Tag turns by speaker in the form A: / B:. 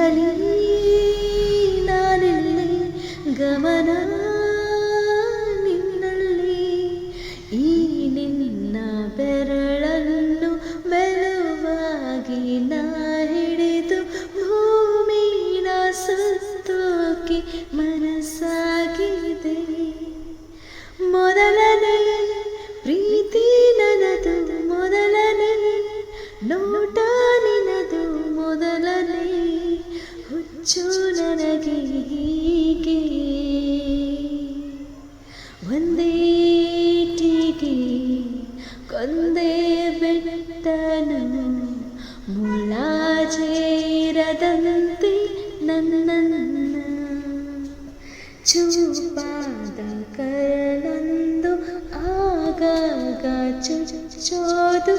A: ಇರಲಿ ನಾನಿಲ್ಲಿ ಗಮನ ನಿನ್ನಲ್ಲಿ ಈ ನಿನ್ನ ಬೆರಳನ್ನು ಮೆಲುವಾಗಿ ನಾ ಹಿಡಿದು ಭೂಮಿನ ಸುತ್ತೋಕೆ ಮನಸ್ಸಾಗಿದೆ ಮೊದಲನೇ ಪ್ರೀತಿ ನನ್ನದು ಮೊದಲನೇ ನೋಟ ನಿನದು ಮೊದಲನೇ ಹುಚ್ಚು ನನಗೆ ಹೀಗೆ ಒಂದೇ ಟೀಗೆ ಕೊಂದೇ ಬೆಟ್ಟನು ಮುಳ್ಳಾಜೇರದಂತೆ ನನ್ನನ್ನ ಚೂಪಾದ ಕರಳಂದು ಆಗಾಗ ಚುಚ್ಚೋದು